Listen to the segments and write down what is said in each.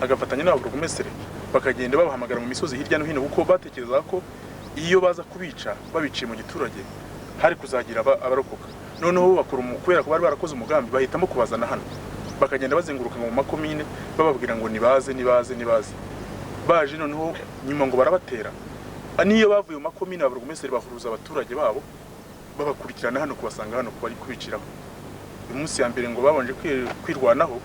agafatanya n'ababurugumesitiri bakagenda babahamagara mu misozi hirya no hino kuko batekereza ko iyo baza kubica babiciye mu giturage hari kuzagira abarokoka. Noneho bakora kubera ko bari barakoze umugambi bahitamo kubazana hano bakagenda bazenguruka mu makomine bababwira ngo nibaze baje noneho nyuma ngo barabatera. Niyo bavuye mu makomine ababurugumesitiri bahuruza abaturage babo babakurikirana hano kubasanga hano bari kubiciraho. Umunsi ya mbere ngo babanje kwirwanaho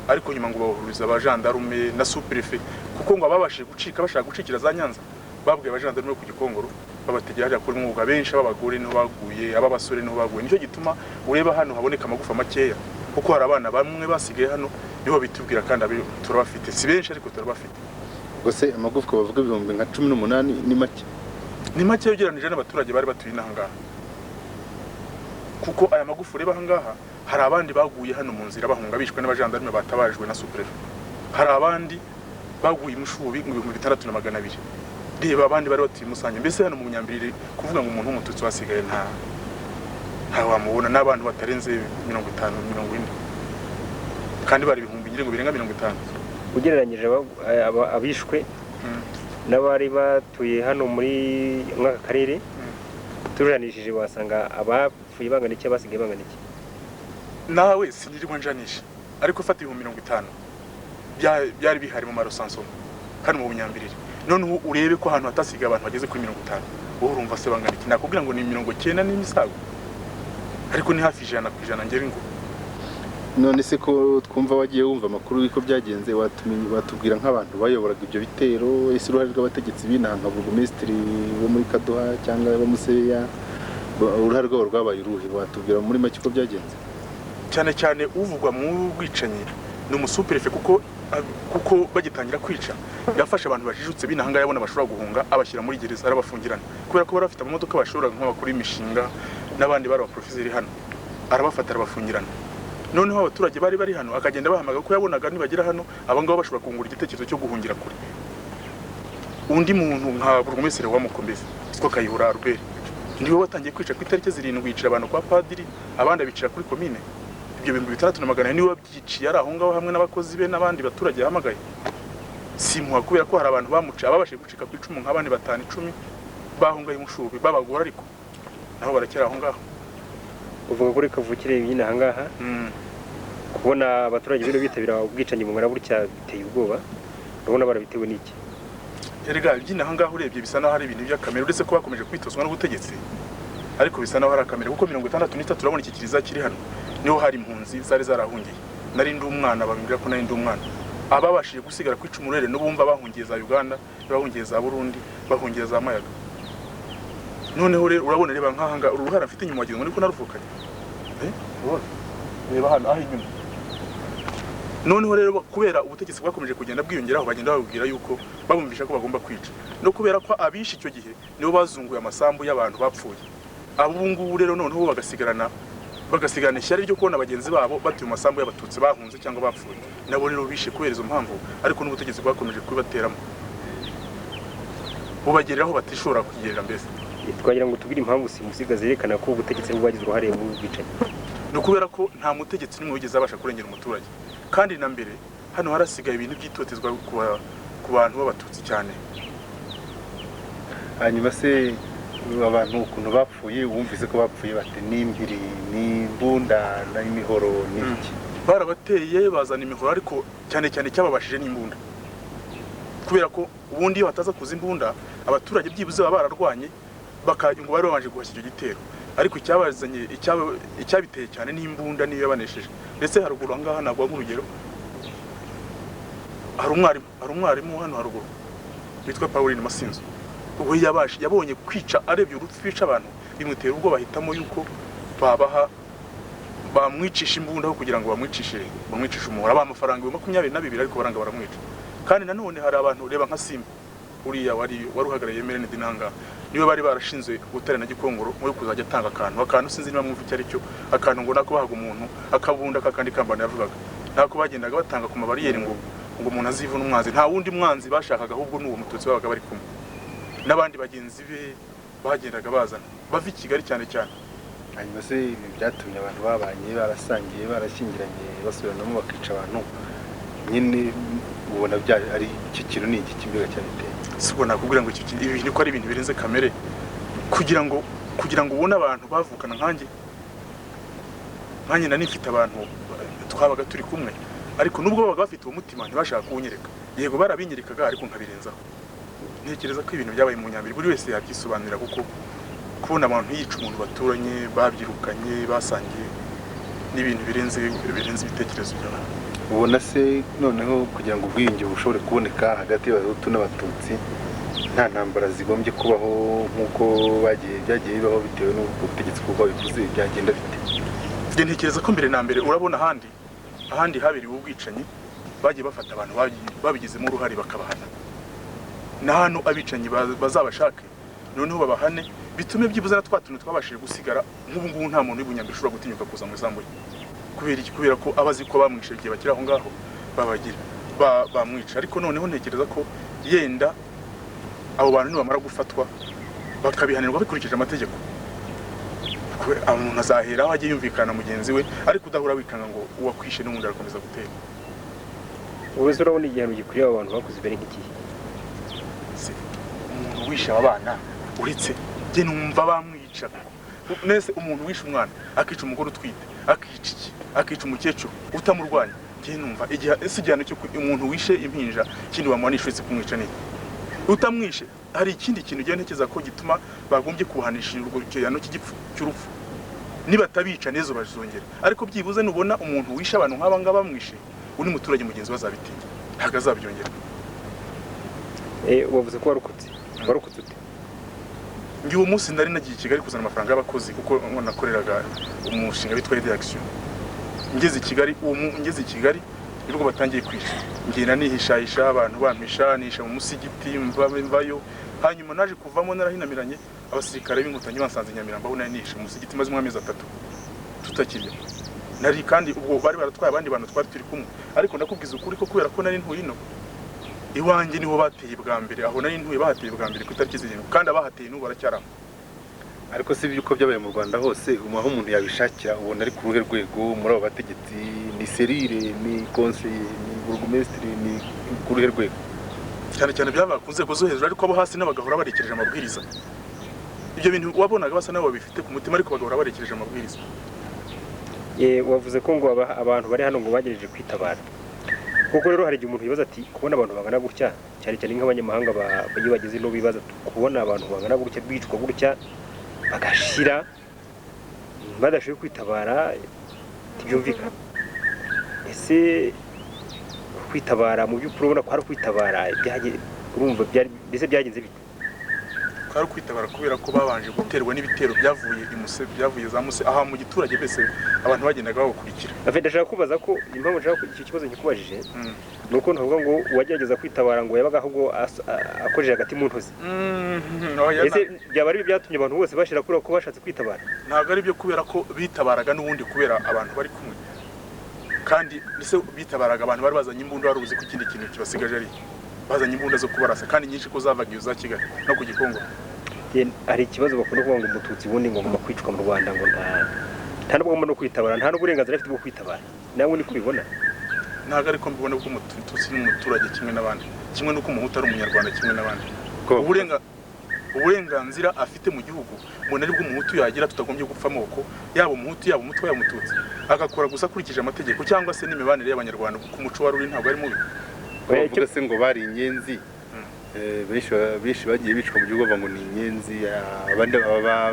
ariko nyuma ngo bahuriza abajandarume na sous-préfet kuko ngo ababashije gucika bashaka gucikira za Nyanza babwiye abajandarume ku Gikongoro babategera hajya kuri mwuga benshi abagore no baguye ababasore no baguye. Nicyo gituma ureba hano haboneka amagufa makeya kuko hari abana bamwe basigaye hano niho bitubwira kandi turabafite si benshi ariko turabafite. Gose amagufwa bavuga ibihumbi nka 18 ni make ugereranije n'abaturage bari batuye nahangaha kuko aya magufu ureba ahangaha hari abandi baguye hano mu nzira bahunga bishwe n'abajandarume batabajwe na sous-préfet. Hari abandi baguye Mushubi mu 6200 reba abandi bari batuye Musange. Mbese hano mu Nyambiriri kuvuga ngo umuntu w'umututsi wasigaye nta wamubona n'abantu batarenze 50 40 kandi bari ibihumbi ngirengo birenga 50. Ugereranyije abishwe n'abari batuye hano muri mwaka karere turanishije wasanga abapfuye bangana iki basigaye bangana iki? Nawe sinirimo njanisha ariko fata 50 byari bihari mu marosanso hano mu Nyambiriri. None urebe ko hano hatasiga abantu bageze kuri 50 urumva se bangana iki? Nakubwira ngo ni 90 n'imisago ariko ni hafi 100% ngeri ngo. None se ko twumva wagiye wumva amakuru y'uko byagenze watubwira nk'abantu bayoboraga ibyo bitero ese uruhare rw'abategetsi binanga burugumesitiri bo muri Kaduha cyangwa bo Museya uruhare rwabo rwabaye uruhe? Watubwira muri make ko byagenze? Cyane uvugwa mu bwicanyi no musuperife kuko bagitangira kwica yafashe abantu bajijutse binahanga yabona bashobora guhunga abashyira muri gereza arabafungirana kubera ko barafite amamodoka bashobora nk'abakuru imishinga n'abandi bari abaprofeseri hano arabafata arabafungirana. Noneho abaturage bari hano akagenda bahamaga ko yabonaga nibagera hano abangabo bashobora kungura igitekerezo cyo guhungira kure. Undi muntu nka burugumesitiri wa Mukombezi siko Kayihura Albert ndiwe watangiye kwica ku itariki 7 yicira abantu kwa padiri abandi abicira kuri komine. Ibyo 6,600 niwe wabyiciye ari aho ngaho hamwe n'abakozi be n'abandi baturage yahamagaye. Simuha kubera ko hari abantu bamuca ababashije gucika ku icumu nk'abandi 5-10 bahungaye Mushubi babagora ariko naho barakera aho ngaho. Uvuga kuri kavukire y'ina hangaha kubona abaturage bino bitabira ubwicanyi mu ngara burya biteye ubwoba urabona barabitewe n'iki? Erega byina hangaha urebye bisa naho hari ibintu by'akamere uretse ko bakomeje kwitozwa n'ubutegetsi ariko bisa naho hari akamere kuko 63 turabona iki kiriza kiri hano niho hari impunzi zari zarahungiye. Nari ndi umwana bambwira ko nari ndi umwana ababashije gusigara kwica umurere no bumva bahungiye za Uganda bahungiye za Burundi bahungiye za Mayaga. Noneho rero urabona reba nkahanga uruhara afite inyuma wagize ngo niko naruvukanye reba hano aho inyuma. Noneho rero kubera ubutegetsi bwakomeje kugenda bwiyongeraho bagenda babwira yuko babumvisha ko bagomba kwica no kubera ko abishi icyo gihe nibo bazunguye amasambu y'abantu bapfuye. Abo ngubu rero noneho bagasigana ishyari ryo kubona bagenzi babo batuye amasambu y'abatutsi bahunze cyangwa bapfuye. Nabo rero bishe kubera izo mpamvu ariko n'ubutegetsi bwakomeje kubateramo bubagereraho batishobora kugerera. Mbese twagira ngo tubwire impamvu simusiga zerekana ko ubutegetsi bwagize uruhare mu bwicanyi. No kubera ko nta mutegetsi n'umwe wigeze abasha kurengera umuturage kandi na mbere hano harasigaye ibintu byitotezwa ku bantu b'abatutsi cyane. Hanyuma se abantu ukuntu bapfuye wumvise ko bapfuye bate n'imbiri n'imbunda n'imihoro n'iki? Barabateye bazana imihoro ariko cyane cyababashije n'imbunda kubera ko ubundi iyo bataza kuza imbunda abaturage byibuze baba bararwanye bakajya ngo bari babanje guhashya icyo gitero ariko icyabazanye icyabiteye cyane n'imbunda niyo yabanesheje. Ndetse haruguru angaha nagwa nk'urugero hari umwarimu hano haruguru witwa Pauline Masinzo ubwo yabonye kwica arebye urupfu kwica abantu bimutera ubwo bahitamo yuko bamwicisha imbunda kugira ngo bamwicishe umuhora abamafaranga 22 ariko baranga baramwica. Kandi nanone hari abantu reba nka Simba uriya wari uhagarariye Emerene Dinanga niwe bari barashinzwe Butare na Gikongoro muri kuzajya atanga akantu sinzi niba mwumva icyo ari cyo akantu ngo nako bahaga umuntu akabunda kakandi kambana yavugaga nako bagendaga batanga ku mabariyeri ngo umuntu azivuna umwanzi. Nta wundi mwanzi bashakaga ahubwo n'uwo mututsi babaga bari kumwe n'abandi bagenzi be bagendaga bazana bava i Kigali cyane. Hanyuma se ibi byatumye abantu babanye barasangiye barashyingiranye basubiranamo bakica abantu nyine ubona bya ari iki kintu ni iki kimbega cyane te sibona kubwira ngo iki ibintu ko ari ibintu birenze kamere kugira ngo ubone abantu bavukana nkanjye nani mfite abantu twabaga turi kumwe ariko nubwo babaga bafite uwo mutima ntibashaka kuwunyereka yego barabinyerekaga ariko nkabirenzaho ntekereza ko ibintu byabaye mu nyambiri buri wese yakwisobanurira kuko kubona abantu yica umuntu baturanye babyirukanye basangiye n'ibintu birenze ibitekerezo by'abantu ubona se noneho kugira ngo ubwiyunge bushobore kuboneka hagati y'abahutu n'abatutsi nta ntambara zigombye kubaho nk'uko byagiye bibaho bitewe n'ubutegetsi kuko bivuze byagenda bite ntekereza ko mbere na mbere urabona ahandi habiriwe ubwicanyi bagiye bafata abantu babigizemo uruhare bakabahana na hano abicanyi bazabashake noneho babahane bitume byibuze na twa tuntu twabashije gusigara nk'ubu ngubu nta muntu w'ibunyambere ushobora gutinyuka kuza mu isambu ye kubera ko abazi ko bamwishe igihe bakiri aho ngaho bamwica ariko noneho ntekereza ko yenda abo bantu nibamara gufatwa bakabihanirwa bikurikije amategeko umuntu azahera aho ajye yumvikana mugenzi we ariko udahura wikanga ngo uwakwishe n'ubundi arakomeza gutera ubese urabona igihano gikwiriye abo bantu bakoze ibere nk'ikihe umuntu wishe aba bana uretse jye numva bamwica nese umuntu wishe umwana akica umugore utwite akica umukecuru utamurwanya jye numva igihano cyo umuntu wishe impinja kindi wamuhanisha uretse kumwica niki utamwishe hari ikindi kintu ugiye ntekereza ko gituma bagombye kubahanisha urwo gihano cy'urupfu nibatabica nezo bazongera ariko byibuze nubona umuntu wishe abantu nk'aba ngaba bamwishe uri muturage mugenzi we azabitinya ntabwo azabyongera wavuze ko warokotse ute ngiye uwo munsi nari nagiye i Kigali kuzana amafaranga y'abakozi kuko nakoreraga umushinga witwa Reaction ngeze i Kigali nibwo batangiye kwica ngenda nihishahisha abantu bampisha nisha mu musigiti mvayo hanyuma naje kuvamo narahinamiranye abasirikare b'inkotanyi bansanze Nyamirambo aho nanisha mu musigiti maze amezi 3 tutakiriye nari kandi ubwo bari baratwaye abandi bantu twari turi kumwe ariko ndakubwiza ukuri ko kubera ko nari ntuyino iwanjye niho bateye bwa mbere aho nari ntuye bahateye bwa mbere ku itariki zirindwi kandi abahateye n'ubu baracyaramo ariko si byuko byabaye mu Rwanda hose aho umuntu yabishakira ubona ari ku ruhe rwego muri abo bategetsi ni serire ni conseiller ni burugumestre ni ku ruhe rwego cyane byaba ku nzego zo hejuru ariko abo hasi n'abagahora barekereje amabwiriza ibyo bintu wabonaga basa nabo babifite ku mutima ariko bagahora barekereje amabwiriza wavuze ko ngo abantu bari hano ngo bagerageje kwitabara kuko rero hari igihe umuntu yibaza ati kubona abantu bangana gutya cyane nk'abanyamahanga bagiye bageze no bibaza kubona abantu bangana gutya bicwa gutya bagashira badashoboye kwitabara tibyumvikana ese kwitabara mu by'ukuri ubona ko ari kwitabara urumva byagenze bite ari kwitabara kubera ko babanje guterwa n'ibitero byavuye za Muse aha mu giturage bese abantu bagendaga bagukurikira ndashaka kubaza ko impamvu nshaka icyo kibazo nkikubajije nuko ntavuga ngo uwagerageza kwitabara ngo yabaga ahubwo akojeje hagati mu ntozi ese byaba ari byatumye abantu bose bashira kuri ko bashatse kwitabara ntabwo ari byo kubera ko bitabaraga n'ubundi kubera abantu bari kumwe kandi ese bitabaraga abantu bari bazanye imbunda wari uzi ko ikindi kintu kibasigaje ari bazanye imbunda zo kubarasa kandi nyinshi ko zavaga iyo za Kigali no ku Gikongo hari ikibazo bakunda kuvuga ngo umututsi bundi ngo ngoma kwicwa mu Rwanda ngo nta nubwo no kwitabara nta n'uburenganzira afite bwo kwitabara nawe ni kubibona ntabwo ariko mbibona ko umututsi n'umuturage kimwe n'abandi kimwe n'uko umuhutu ari umunyarwanda kimwe n'abandi uburenganzira afite mu gihugu umuntu ari bwo umuhutu yagira tutagombye gupfa amoko yaba umuhutu yaba umutwa yaba umututsi agakora gusa akurikije amategeko cyangwa se n'imibanire y'abanyarwanda kuko umuco wari uri ntabwo ari mubi bavuga se ngo bari inyenzi benshi bagiye bicwa mu gihugu bavuga ngo ni inyenzi abandi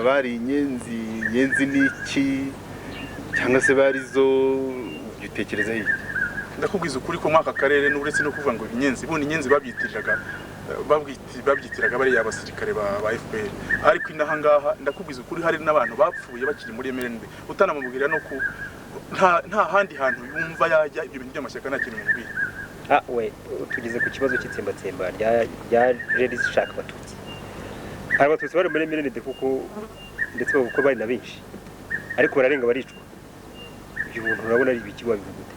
bari inyenzi n'iki cyangwa se bari zo gitekereza iki ndakubwiza ukuri ko mwaka karere n'uretse no kuvuga ngo inyenzi bundi inyenzi babyitiraga bari abasirikare ba FPR ariko inaha ngaha ndakubwiza ukuri hari n'abantu bapfuye bakiri muri MRND utanamubwira no ku nta handi hantu yumva yajya ibyo bintu by'amashyaka nta kintu mubwira we tugeze ku kibazo cy'itsembatsemba ryaje rishaka abatutsi hari abatutsi bari muri MRND kuko ndetse bavuga ko bari na benshi ariko bararenga baricwa ibyo bintu urabona ari ibiki wabivuga ute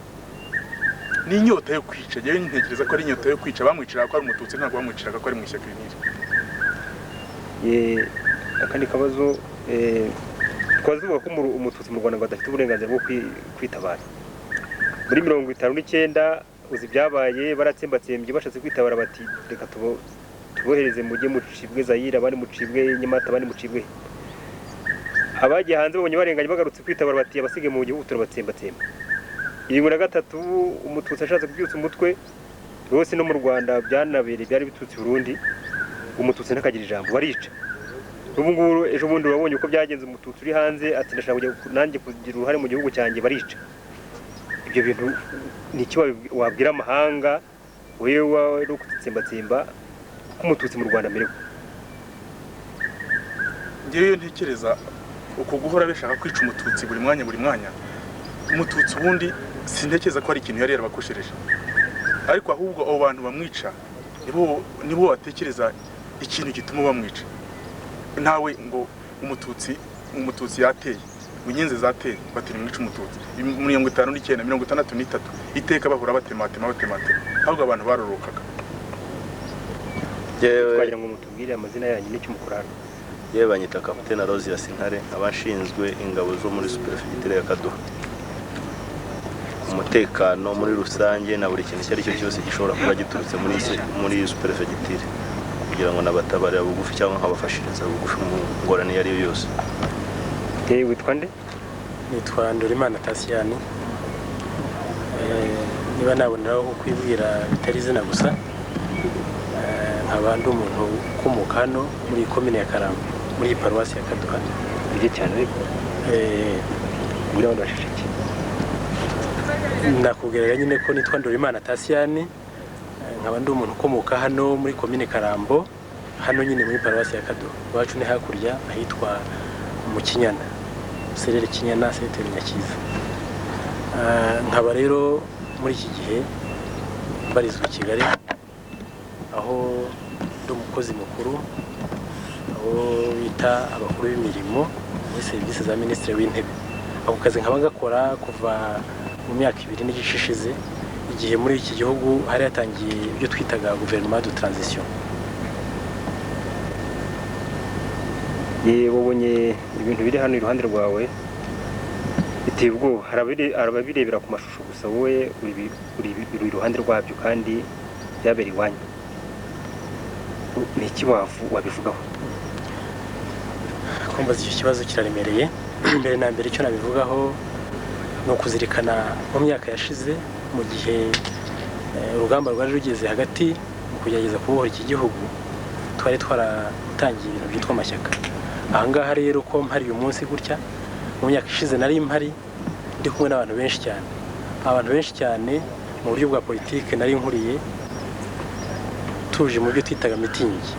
ni inyota yo kwica yewe ntekereza ko ari inyota yo kwica bamwiciraga ko ari umututsi ntabwo bamwiciraga ko ari mu ishyaka riniri akandi kabazo twavuga ko umututsi mu Rwanda badafite uburenganzira bwo kwitabara muri 59 uzi byabaye baratsembatsembye bashatse kwitabara bati reka tubohereze mujye mucibwe Zaire abandi mucibwe Nyamata abandi mucibwe abagiye hanze babonye barenganye bagarutse kwitabara bati abasige mu gihugu turabatsembatsemba 73 umututsi ashatse kubyutsa umutwe rwose no mu Rwanda byanabereye byari bitutsi Burundi umututsi ntakagira ijambo barica ubu ngubu ejo bundi wabonye uko byagenze umututsi uri hanze ati ndashaka kujya nanjye kugira uruhare mu gihugu cyanjye barica ibyo bintu ni iki wabwira amahanga wewe no kutsembatsemba ko umututsi mu Rwanda amerewe ngewe ntekereza uko guhora bashaka kwica umututsi buri mwanya umututsi ubundi sintekereza ko ari ikintu yari yarabakoshereje ariko ahubwo abo bantu bamwica nibo batekereza ikintu gituma bamwica ntawe ngo umututsi yateye inyenzi zateye batiri mwica umututsi 59 63 iteka bahura batematema ahubwo abantu barorokaga twagira ngo mutubwire amazina yanyu n'icyo mukorana yewe banyita Kapiteni Rose Sintare abashinzwe ingabo zo muri Superefegitura ya Kaduha umutekano muri rusange na buri kintu cyari cyo cyose gishobora kuba giturutse muri Superefegitura kugira ngo nabatabare bugufi cyangwa nkabafashiriza bugufi mu ngorane yari yo yose. Witwa nde? Nitwa Ndorimana Tasiyani. Niba naboneraho kwibwira bitari izina gusa nk'abandi umuntu ukomoka hano muri komine ya Karamba muri paruwasi ya Kaduha bije cyane ariko muri abantu bashishiki nakubwira nyine ko nitwa Ndorimana Tasiyani nk'abandi umuntu ukomoka hano muri komine Karambo hano nyine muri paruwasi ya Kaduha wacu ni hakurya ahitwa mu Kinyana Serere Kinyana Setere Nyakiza nkaba rero muri iki gihe barizwe Kigali aho ndi umukozi mukuru aho bita abakuru b'imirimo muri serivisi za Minisitiri w'Intebe ako kazi nkaba gakora kuva mu myaka 2 n'igice ishize igihe muri iki gihugu hari yatangiye ibyo twitaga gouvernement de transition. Wabonye ibintu biri hano iruhande rwawe biteye ubwoba arababirebera ku mashusho gusa wowe uri iruhande rwabyo kandi byabera iwanyu ni iki wabivugaho kumbaza icyo kibazo kiraremereye mbere na mbere icyo nabivugaho no kuzirikana mu myaka yashize mu gihe urugamba rwari rugeze hagati mu kugerageza kubohora iki gihugu twari twaratangiye ibintu byitwa amashyaka ahangaha rero ko mpari uyu munsi gutya mu myaka ishize nari mpari ndi kumwe n'abantu benshi cyane mu buryo bwa politike nari nkuriye tuje mu byo twitaga mitingi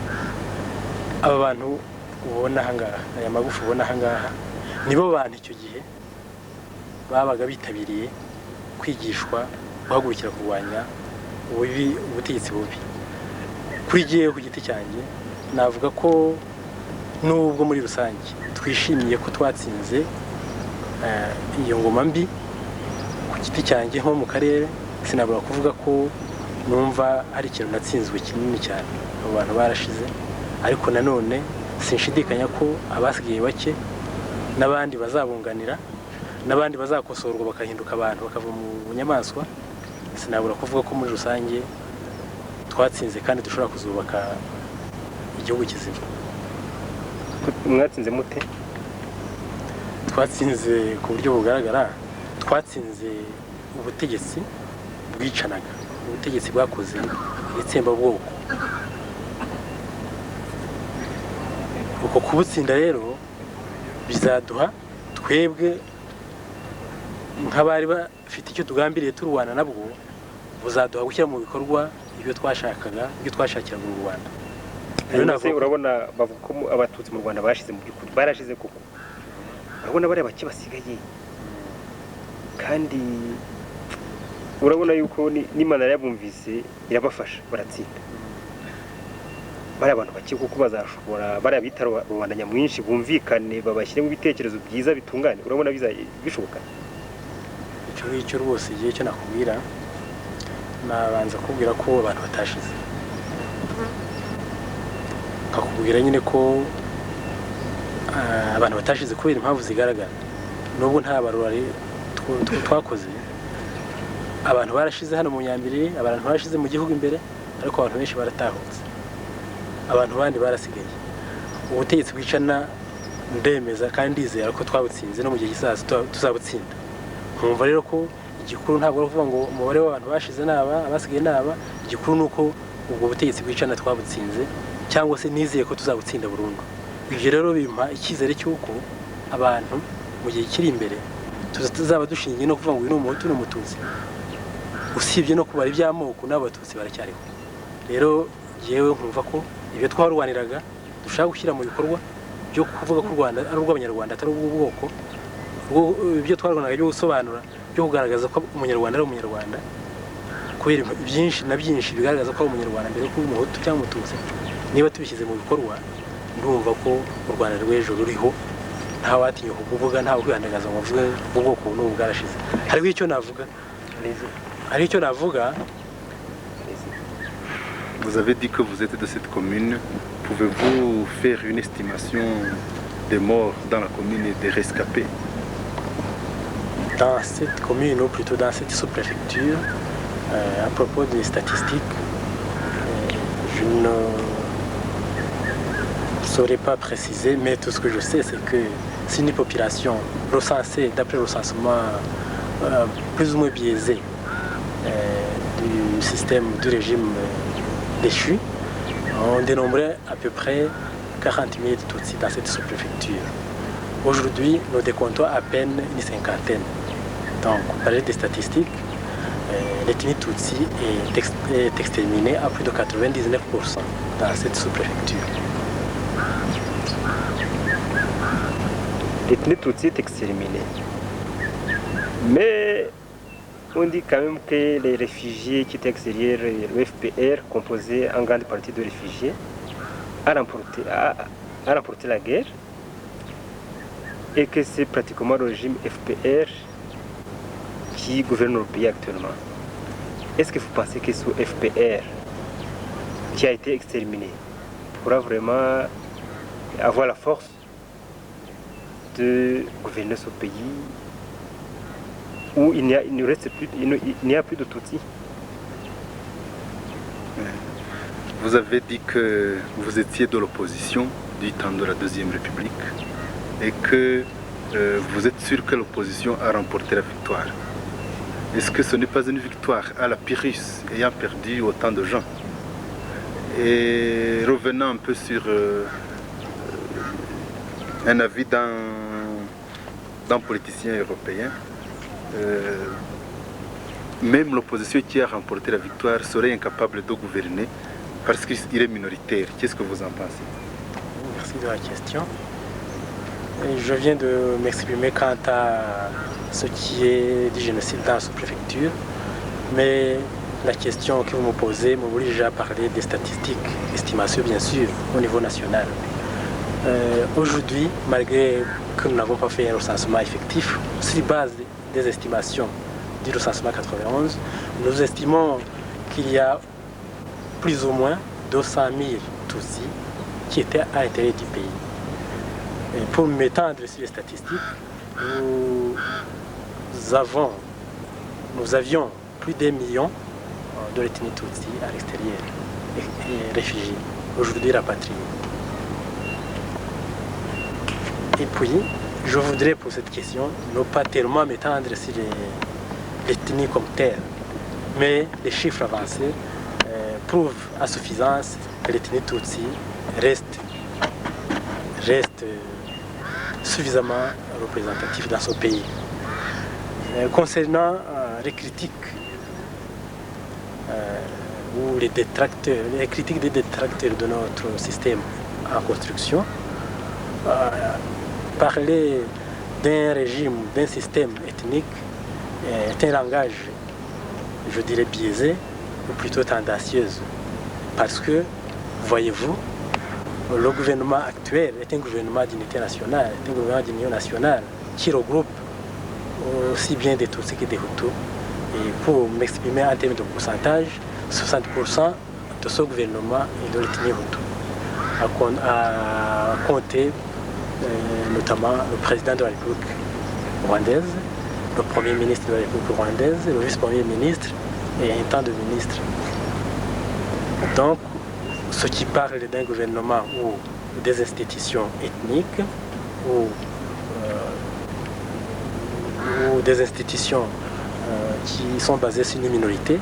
aba bantu ubona ahangaha aya magufu ubona ahangaha nibo bantu icyo gihe babaga bitabiriye kwigishwa guhagurukira kurwanya ubutegetsi bubi kuri giye ku giti cyanjye navuga ko nubwo muri rusange twishimiye ko twatsinze iyo ngoma mbi ku giti cyanjye nko mu karere sinabura kuvuga ko numva ari ikintu natsinzwe kinini cyane abo bantu barashize ariko nanone sinshidikanya ko abasigaye bake n'abandi bazabunganira n'abandi bazakosorwa bakahinduka abantu bakava mu bunyamaswa sinabura kuvuga ko muri rusange twatsinze kandi dushobora kuzubaka igihugu kizima. Mwatsinze mute? Twatsinze ku buryo bugaragara twatsinze ubutegetsi bwicanaga ubutegetsi bwakoze itsembabwoko uko kubutsinda rero bizaduha twebwe nk'abari bafite icyo tugambiriye turwana nabwo buzaduha gushyira mu bikorwa ibyo twashakiraga mu Rwanda. None urabona bavuga ko abatutsi mu Rwanda bashize mu byukuri barashize koko urabona bari bake basigaye kandi urabona yuko n'Imana yabumvise irabafasha baratsinda bari abantu bake kuko bazashobora bari abitaro Rwanda nyamwinshi bumvikane babashyiremo ibitekerezo byiza bitungane urabona bishoboka icyo rwose igihe cyo nakubwira nabanza kubwira ko abantu batashize kakubwira nyine ko abantu batashize kubera impamvu zigaragara nubwo nta barurari twakoze abantu barashize hano mu Nyambiri, abantu barashize mu gihugu imbere, ariko abantu benshi baratahutse, abantu bandi barasigaye. Ubutegetsi bwicana ndemeza kandi ndizera ko twabutsinze no mu gihe gisaza tuzabutsinda. Nkumva rero ko igikuru ntabwo ari ukuvuga ngo umubare w'abantu bashize naba abasigaye naba, igikuru nuko ubwo butegetsi bwicana twabutsinze cyangwa se nizeye ko tuzabutsinda burundu. Ibyo rero bimpa icyizere cy'uko abantu mu gihe kiri imbere tuzaba dushingiye no kuvuga ngo uyu ni umuhutu n'umututsi, usibye no kubara iby'amoko n'abatutsi baracyariho. Rero yewe nkumva ko ibyo twarwaniraga dushaka gushyira mu bikorwa byo kuvuga ko u Rwanda ari urw'abanyarwanda atari ubw'ubwoko, ibyo twarwanaga byo gusobanura, byo kugaragaza ko umunyarwanda ari umunyarwanda, kubera byinshi na byinshi bigaragaza ko ari umunyarwanda mbere ko umuhutu cyangwa umututsi. Niba tubishyize mu bikorwa, ndumva ko u Rwanda rw'ejo ruriho, nta watinya kuvuga, nta kwihandagaza ngo avuge ubwoko n'ubu bwarashize. Hariho icyo navuga. Vous avez dit que vous êtes de cette commune. Pouvez-vous faire une estimation des morts dans la commune et des rescapés? Dans cette commune, ou plutôt dans cette sous-préfecture, à propos des statistiques, je ne saurais pas préciser, mais tout ce que je sais, c'est que c'est une population recensée d'après le recensement plus ou moins biaisé du système du régime déchu. On dénombrait à peu près 40 000 Tutsis dans cette sous-préfecture. Aujourd'hui, nous décomptons à peine une cinquantaine. Donc, on parlait des statistiques, l'ethnie Tutsi est exterminée à plus de 99% dans cette sous-préfecture. L'ethnie Tutsi est exterminée. Mais on dit quand même que les réfugiés qui étaient extérieurs, le FPR, composé en grande partie de réfugiés, a remporté la guerre et que c'est pratiquement le régime FPR qui gouverne le pays actuellement. Est-ce que vous pensez que ce FPR qui a été exterminé pourra vraiment avoir la force de gouverner ce pays où il n'y a plus de Tutsis? Vous avez dit que vous étiez de l'opposition du temps de la Deuxième République et que vous êtes sûr que l'opposition a remporté la victoire. Est-ce que ce n'est pas une victoire à la Pyrrhus ayant perdu autant de gens? Et revenant un peu sur un avis d'un politicien européen, même l'opposition qui a remporté la victoire serait incapable de gouverner parce qu'il est minoritaire. Qu'est-ce que vous en pensez? Merci de la question. Et je viens de m'exprimer quant à ce qui est du génocide dans la sous-préfecture, mais la question que vous me posez m'oblige à parler des statistiques, estimations bien sûr, au niveau national. Aujourd'hui, malgré que nous n'avons pas fait un recensement effectif, sur base des estimations du recensement 91, nous estimons qu'il y a plus ou moins 200 000 Tutsis qui étaient à l'intérieur du pays. Et pour m'étendre sur les statistiques, nous avions plus d'1 million de l'ethnie Tutsi à l'extérieur, et réfugiés, aujourd'hui rapatriés. Et puis, je voudrais pour cette question ne pas tellement m'étendre sur l'ethnie comme telle, mais les chiffres avancés prouvent à suffisance que l'ethnie Tutsi reste suffisamment représentatif dans ce pays. Concernant les critiques ou les critiques des détracteurs de notre système en construction, parler d'un régime, d'un système ethnique est un langage, je dirais, biaisé ou plutôt tendancieuse. Parce que, voyez-vous, le gouvernement actuel est un gouvernement d'unité nationale, est un gouvernement d'union nationale qui regroupe aussi bien des Tutsis que des Hutus. Et pour m'exprimer en termes de pourcentage, 60% de ce gouvernement est de l'ethnie Hutu, à compter notamment le président de la République rwandaise, le Premier ministre de la République rwandaise, le vice-premier ministre et un temps de ministre. Donc, ceux qui parlent d'un gouvernement ou des institutions ethniques ou des institutions qui sont basées sur une minorité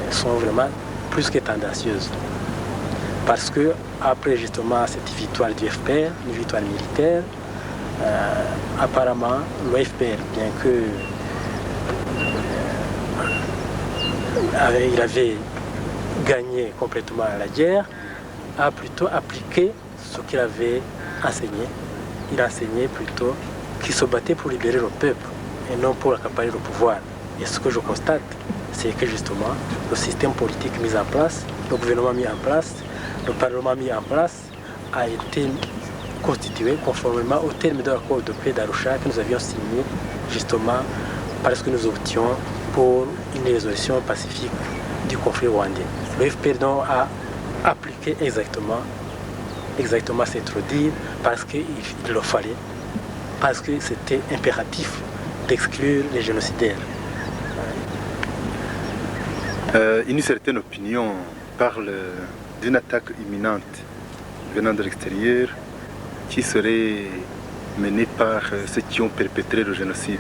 sont vraiment plus que tendancieuses. Parce que après justement cette victoire du FPR, une victoire militaire, apparemment le FPR, bien que il avait gagné complètement la guerre, a plutôt appliqué ce qu'il avait enseigné. Il enseignait plutôt qu'il se battait pour libérer le peuple et non pour accaparer le pouvoir. Et ce que je constate, c'est que justement le système politique mis en place, le gouvernement mis en place, le Parlement mis en place a été constitué conformément au terme de l'accord de paix d'Arusha que nous avions signé justement parce que nous options pour une résolution pacifique du conflit rwandais. Le FPR donc a appliqué exactement c'est trop dire, parce qu'il le fallait, parce que c'était impératif d'exclure les génocidaires. Une certaine opinion parle d'une attaque imminente venant de l'extérieur qui serait menée par ceux qui ont perpétré le génocide.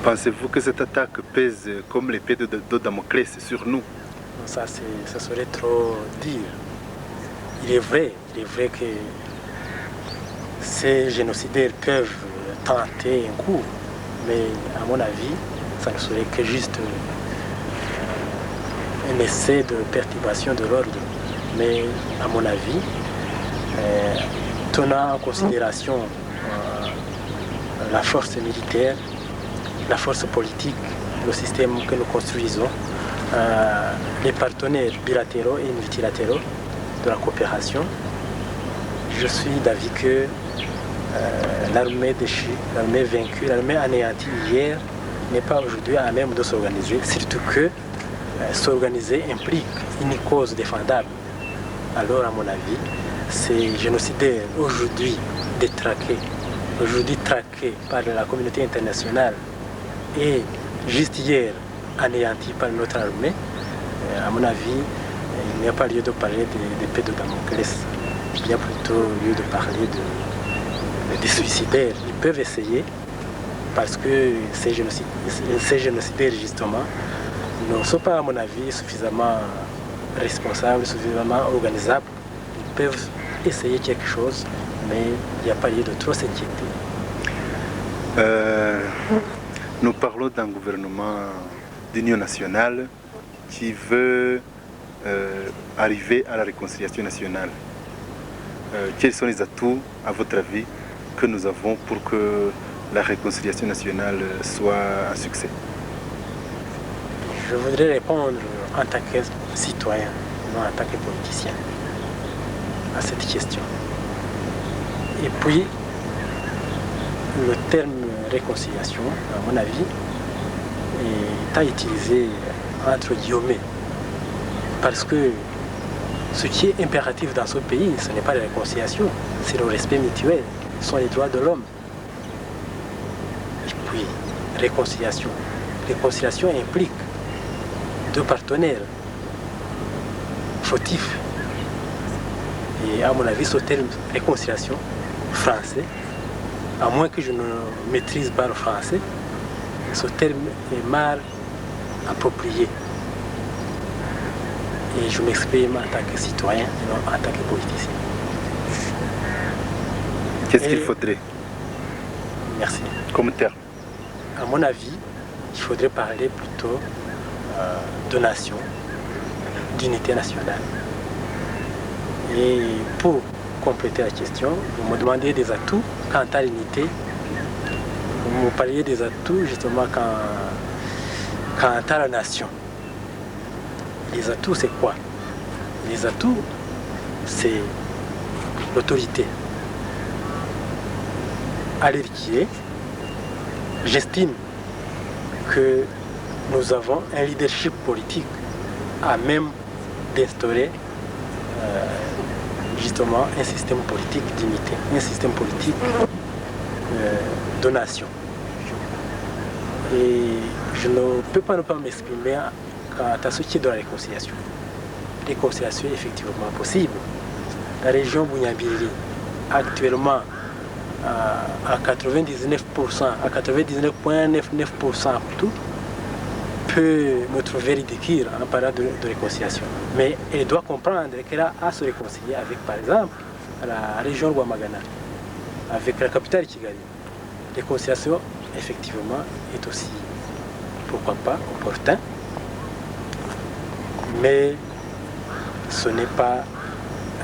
Pensez-vous que cette attaque pèse comme l'épée de Damoclès sur nous? Ça serait trop dire. Il est vrai que ces génocidaires peuvent tenter un coup, mais à mon avis, ça ne serait que juste un essai de perturbation de l'ordre. Mais à mon avis, tenant en considération la force militaire, la force politique, le système que nous construisons, les partenaires bilatéraux et multilatéraux de la coopération, je suis d'avis que l'armée déchue, l'armée vaincue, l'armée anéantie hier n'est pas aujourd'hui à même de s'organiser, surtout que s'organiser implique une cause défendable. Alors, à mon avis, ces génocidaires aujourd'hui détraqués, aujourd'hui traqués par la communauté internationale et juste hier anéantis par notre armée, à mon avis, il n'y a pas lieu de parler d'épée de Damoclès. Il y a plutôt lieu de parler des suicidaires. Ils peuvent essayer parce que ces génocidaires, justement, ne sont pas, à mon avis, suffisamment responsables, suffisamment organisables. Ils peuvent essayer quelque chose, mais il n'y a pas lieu de trop s'inquiéter. Nous parlons d'un gouvernement d'union nationale qui veut arriver à la réconciliation nationale. Quels sont les atouts, à votre avis, que nous avons pour que la réconciliation nationale soit un succès? Je voudrais répondre en tant que citoyen, non en tant que politicien, à cette question. Et puis, le terme réconciliation, à mon avis, est à utiliser entre guillemets. Parce que ce qui est impératif dans ce pays, ce n'est pas la réconciliation, c'est le respect mutuel, ce sont les droits de l'homme. Et puis, réconciliation. Réconciliation implique deux partenaires fautifs. Et à mon avis, ce terme réconciliation français, à moins que je ne maîtrise pas le français, ce terme est mal approprié. Et je m'exprime en tant que citoyen et non en tant que politicien. Qu'est-ce qu'il faudrait? Merci. Comme terme? À mon avis, il faudrait parler plutôt de nation, d'unité nationale. Et pour compléter la question, vous me demandez des atouts quant à l'unité. Vous me parliez des atouts justement quant à la nation. Les atouts, c'est quoi? Les atouts, c'est l'autorité. À l'héritier, j'estime que nous avons un leadership politique à même d'instaurer justement un système politique d'unité, un système politique de nation. Et je ne peux pas ne pas m'exprimer quant à ce qui est de la réconciliation. Réconciliation est effectivement possible. La région Bunyambiriri, actuellement, à 99%, à 99,99% tout, peut me trouver ridicule en parlant de réconciliation. Mais elle doit comprendre qu'elle a à se réconcilier avec, par exemple, la région Rwamagana, avec la capitale Kigali. Réconciliation, effectivement, est aussi, pourquoi pas, opportun. Mais ce n'est pas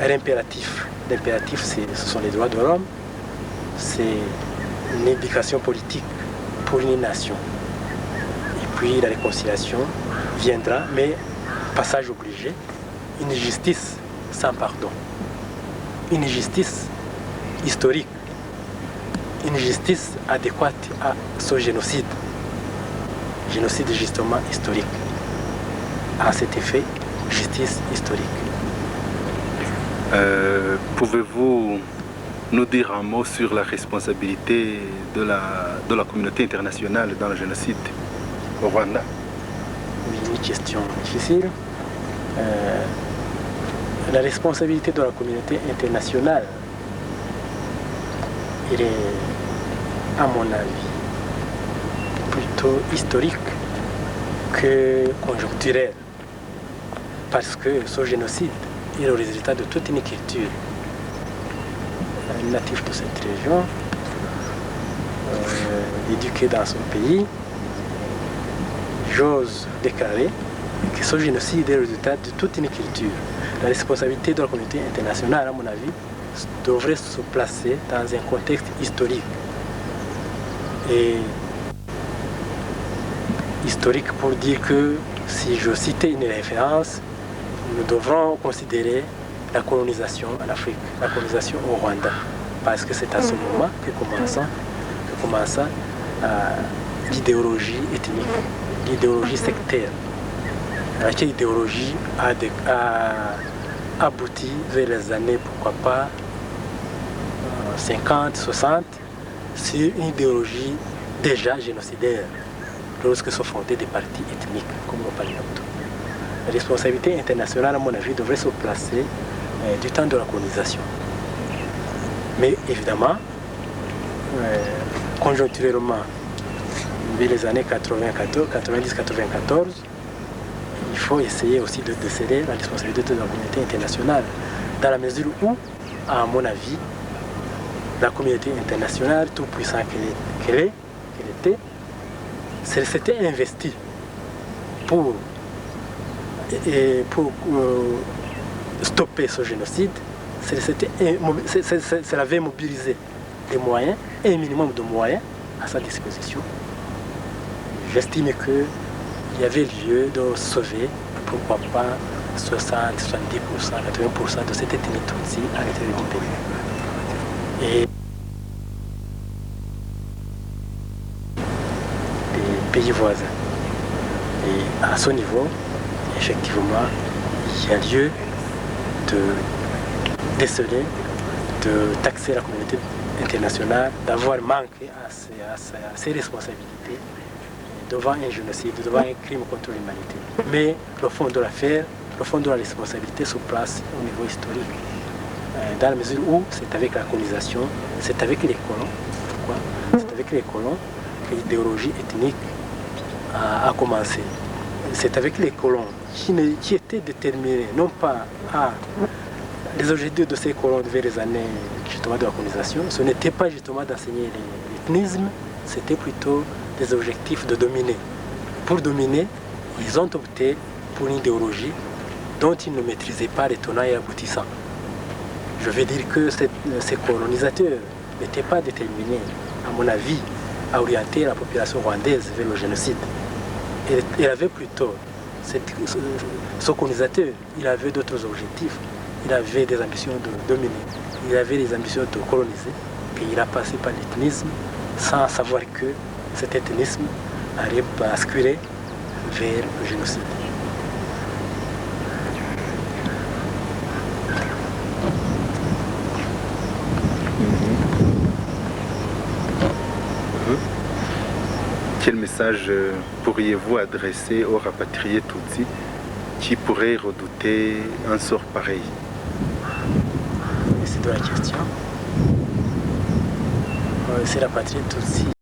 l'impératif. L'impératif, ce sont les droits de l'homme. C'est une éducation politique pour une nation. Et puis la réconciliation viendra, mais passage obligé, une justice sans pardon. Une justice historique. Une justice adéquate à ce génocide. Génocide justement historique. À cet effet, justice historique. Pouvez-vous nous dire un mot sur la responsabilité de la communauté internationale dans le génocide au Rwanda? Oui, une question difficile. La responsabilité de la communauté internationale, elle est, à mon avis, plutôt historique que conjoncturelle. Parce que ce génocide est le résultat de toute une culture native de cette région, éduquée dans son pays. J'ose déclarer que ce génocide est le résultat de toute une culture. La responsabilité de la communauté internationale, à mon avis, devrait se placer dans un contexte historique. Et historique pour dire que, si je citais une référence, nous devrons considérer la colonisation en Afrique, la colonisation au Rwanda, parce que c'est à ce moment que commença l'idéologie ethnique, l'idéologie sectaire. Laquelle idéologie a abouti vers les années, pourquoi pas, 50, 60, sur une idéologie déjà génocidaire, lorsque sont fondés des partis ethniques, comme on parle d'autres. La responsabilité internationale, à mon avis, devrait se placer du temps de la colonisation. Mais évidemment, conjoncturellement, vers les années 90-94, il faut essayer aussi de déceler la responsabilité de la communauté internationale, dans la mesure où, à mon avis, la communauté internationale, tout puissant qu'elle était, s'était investie pour stopper ce génocide. Elle avait mobilisé des moyens, un minimum de moyens à sa disposition. J'estime qu'il y avait lieu de sauver, pourquoi pas, 60, 70%, 80% de cette ethnie Tutsi à l'intérieur du pays. Et des pays voisins. Et à ce niveau, effectivement, il y a lieu de déceler, de taxer la communauté internationale, d'avoir manqué à ses responsabilités devant un génocide, devant un crime contre l'humanité. Mais le fond de l'affaire, le fond de la responsabilité se place au niveau historique. Dans la mesure où c'est avec la colonisation, c'est avec les colons. Pourquoi? C'est avec les colons que l'idéologie ethnique a commencé. C'est avec les colons qui étaient déterminés, non pas à les objectifs de ces colons vers les années justement de la colonisation, ce n'était pas justement d'enseigner l'ethnisme, c'était plutôt des objectifs de dominer. Pour dominer, ils ont opté pour une idéologie dont ils ne maîtrisaient pas les tenants et aboutissants. Je veux dire que ces colonisateurs n'étaient pas déterminés, à mon avis, à orienter la population rwandaise vers le génocide. Il avait plutôt, ce colonisateur, il avait d'autres objectifs. Il avait des ambitions de dominer, il avait des ambitions de coloniser, puis il a passé par l'ethnisme sans savoir que cet ethnisme allait basculer vers le génocide. Quel message message pourriez-vous adresser aux rapatriés Tutsi qui pourraient redouter un sort pareil? C'est de la question. C'est la patrie Tutsi.